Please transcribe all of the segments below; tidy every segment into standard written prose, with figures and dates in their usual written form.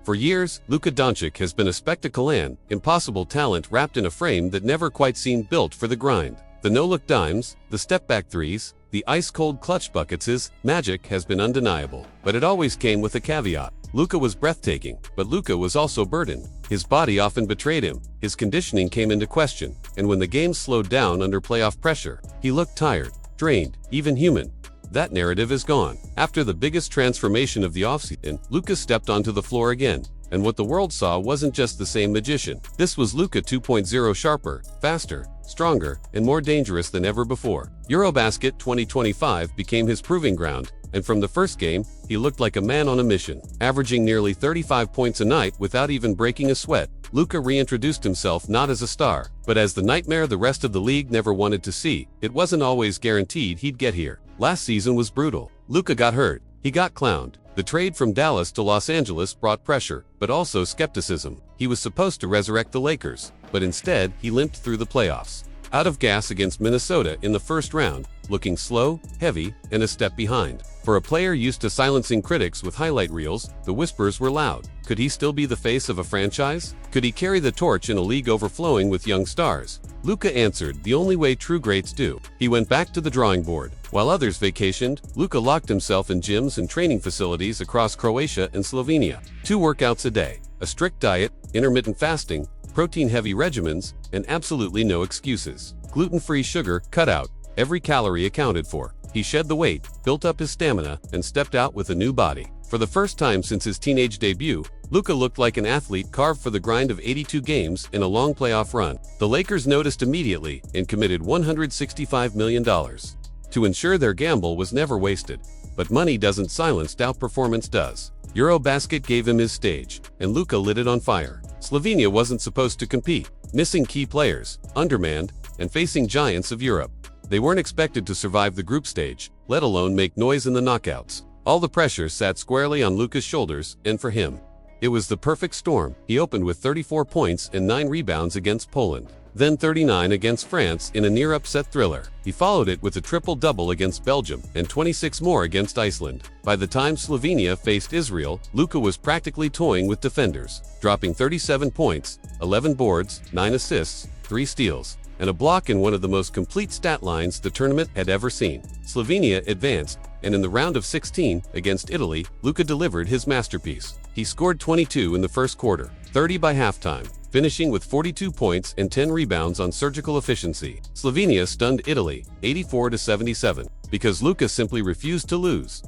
For years, Luka Doncic has been a spectacle and impossible talent wrapped in a frame that never quite seemed built for the grind. The no-look dimes, the step-back threes, the ice-cold clutch buckets, his magic has been undeniable. But it always came with a caveat. Luka was breathtaking, but Luka was also burdened. His body often betrayed him, his conditioning came into question, and when the game slowed down under playoff pressure, he looked tired, drained, even human. That narrative is gone. After the biggest transformation of the offseason, Luka stepped onto the floor again, and what the world saw wasn't just the same magician. This was Luka 2.0, sharper, faster, stronger, and more dangerous than ever before. EuroBasket 2025 became his proving ground, and from the first game, he looked like a man on a mission. Averaging nearly 35 points a night without even breaking a sweat, Luka reintroduced himself not as a star, but as the nightmare the rest of the league never wanted to see. It wasn't always guaranteed he'd get here. Last season was brutal. Luka got hurt. He got clowned. The trade from Dallas to Los Angeles brought pressure, but also skepticism. He was supposed to resurrect the Lakers, but instead he limped through the playoffs. Out of gas against Minnesota in the first round, looking slow, heavy, and a step behind. For a player used to silencing critics with highlight reels, the whispers were loud. Could he still be the face of a franchise? Could he carry the torch in a league overflowing with young stars? Luka answered the only way true greats do. He went back to the drawing board. While others vacationed, Luka locked himself in gyms and training facilities across Croatia and Slovenia. 2 workouts a day, a strict diet, intermittent fasting, protein-heavy regimens, and absolutely no excuses. Gluten-free, sugar cut out, every calorie accounted for. He shed the weight, built up his stamina, and stepped out with a new body. For the first time since his teenage debut, Luka looked like an athlete carved for the grind of 82 games in a long playoff run. The Lakers noticed immediately and committed $165 million to ensure their gamble was never wasted. But money doesn't silence doubt, performance does. EuroBasket gave him his stage, and Luka lit it on fire. Slovenia wasn't supposed to compete, missing key players, undermanned, and facing giants of Europe. They weren't expected to survive the group stage, let alone make noise in the knockouts. All the pressure sat squarely on Luka's shoulders, and for him, it was the perfect storm. He opened with 34 points and 9 rebounds against Poland, then 39 against France in a near-upset thriller. He followed it with a triple-double against Belgium and 26 more against Iceland. By the time Slovenia faced Israel, Luka was practically toying with defenders, dropping 37 points, 11 boards, 9 assists, 3 steals, and a block in one of the most complete stat lines the tournament had ever seen. Slovenia advanced, and in the round of 16 against Italy, Luka delivered his masterpiece. He scored 22 in the first quarter, 30 by halftime, finishing with 42 points and 10 rebounds on surgical efficiency. Slovenia stunned Italy, 84-77, because Luka simply refused to lose.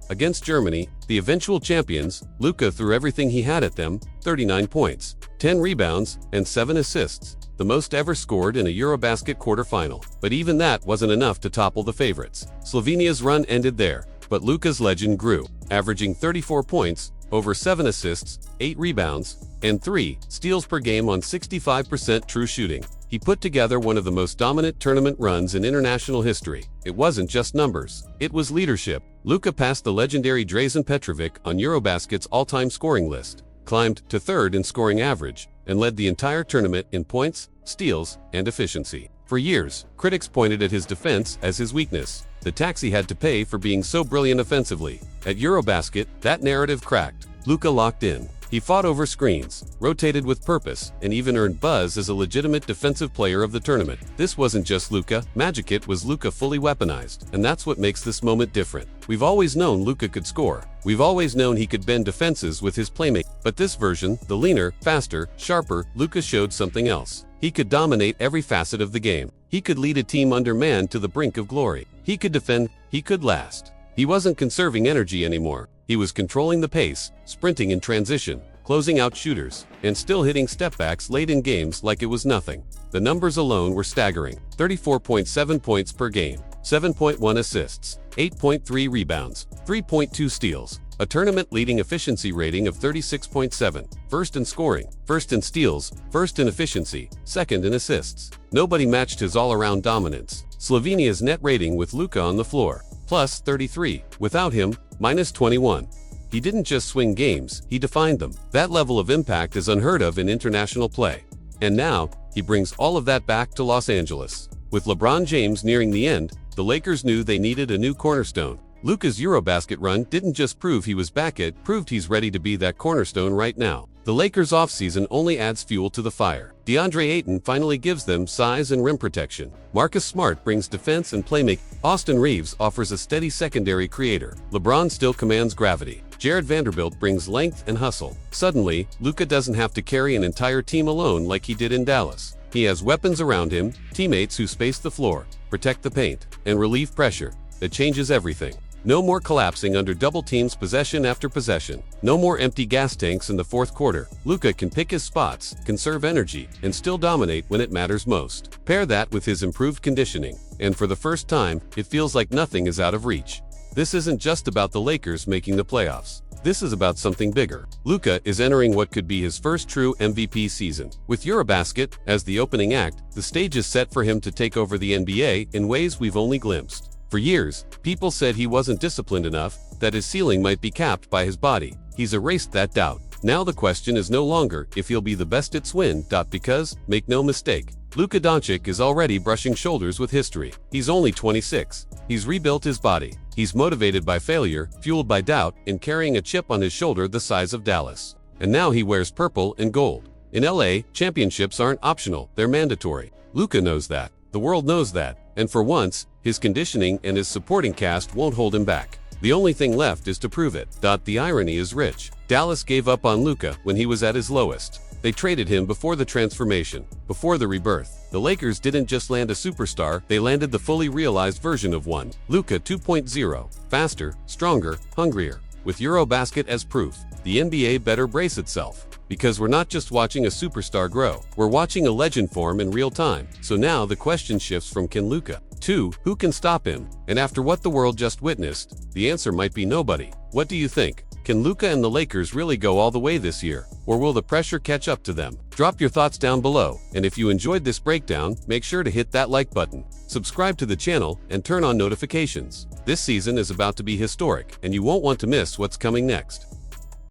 Against Germany, the eventual champions, Luka threw everything he had at them, 39 points, 10 rebounds, and 7 assists, the most ever scored in a EuroBasket quarterfinal. But even that wasn't enough to topple the favorites. Slovenia's run ended there, but Luka's legend grew, averaging 34 points, over 7 assists, 8 rebounds, and 3 steals per game on 65% true shooting. He put together one of the most dominant tournament runs in international history. It wasn't just numbers, it was leadership. Luka passed the legendary Drazen Petrovic on EuroBasket's all-time scoring list, climbed to 3rd in scoring average, and led the entire tournament in points, steals, and efficiency. For years, critics pointed at his defense as his weakness, the tax he had to pay for being so brilliant offensively. At EuroBasket, that narrative cracked. Luka locked in. He fought over screens, rotated with purpose, and even earned buzz as a legitimate defensive player of the tournament. This wasn't just Luka, Magic, it was Luka fully weaponized, and that's what makes this moment different. We've always known Luka could score. We've always known he could bend defenses with his playmaking. But this version, the leaner, faster, sharper, Luka showed something else. He could dominate every facet of the game. He could lead a team undermanned to the brink of glory. He could defend, he could last. He wasn't conserving energy anymore. He was controlling the pace, sprinting in transition, closing out shooters, and still hitting stepbacks late in games like it was nothing. The numbers alone were staggering: 34.7 points per game, 7.1 assists, 8.3 rebounds, 3.2 steals, a tournament-leading efficiency rating of 36.7, first in scoring, first in steals, first in efficiency, second in assists. Nobody matched his all-around dominance. Slovenia's net rating with Luka on the floor, plus 33. Without him, minus 21. He didn't just swing games, he defined them. That level of impact is unheard of in international play. And now, he brings all of that back to Los Angeles. With LeBron James nearing the end, the Lakers knew they needed a new cornerstone. Luka's EuroBasket run didn't just prove he was back, it proved he's ready to be that cornerstone right now. The Lakers' offseason only adds fuel to the fire. DeAndre Ayton finally gives them size and rim protection. Marcus Smart brings defense and playmaking. Austin Reeves offers a steady secondary creator. LeBron still commands gravity. Jared Vanderbilt brings length and hustle. Suddenly, Luka doesn't have to carry an entire team alone like he did in Dallas. He has weapons around him, teammates who space the floor, protect the paint, and relieve pressure. That changes everything. No more collapsing under double teams possession after possession. No more empty gas tanks in the fourth quarter. Luka can pick his spots, conserve energy, and still dominate when it matters most. Pair that with his improved conditioning, and for the first time, it feels like nothing is out of reach. This isn't just about the Lakers making the playoffs. This is about something bigger. Luka is entering what could be his first true MVP season. With EuroBasket as the opening act, the stage is set for him to take over the NBA in ways we've only glimpsed. For years, people said he wasn't disciplined enough, that his ceiling might be capped by his body. He's erased that doubt. Now the question is no longer if he'll be the best at win. Because, make no mistake, Luka Doncic is already brushing shoulders with history. He's only 26. He's rebuilt his body. He's motivated by failure, fueled by doubt, and carrying a chip on his shoulder the size of Dallas. And now he wears purple and gold. In LA, championships aren't optional, they're mandatory. Luka knows that. The world knows that. And for once, his conditioning and his supporting cast won't hold him back. The only thing left is to prove it. The irony is rich. Dallas gave up on Luka when he was at his lowest. They traded him before the transformation, before the rebirth. The Lakers didn't just land a superstar, they landed the fully realized version of one. Luka 2.0. Faster, stronger, hungrier. With EuroBasket as proof, the NBA better brace itself. Because we're not just watching a superstar grow, we're watching a legend form in real time. So now the question shifts from can Luka to who can stop him? And after what the world just witnessed, the answer might be nobody. What do you think? Can Luka and the Lakers really go all the way this year? Or will the pressure catch up to them? Drop your thoughts down below, and if you enjoyed this breakdown, make sure to hit that like button. Subscribe to the channel and turn on notifications. This season is about to be historic, and you won't want to miss what's coming next.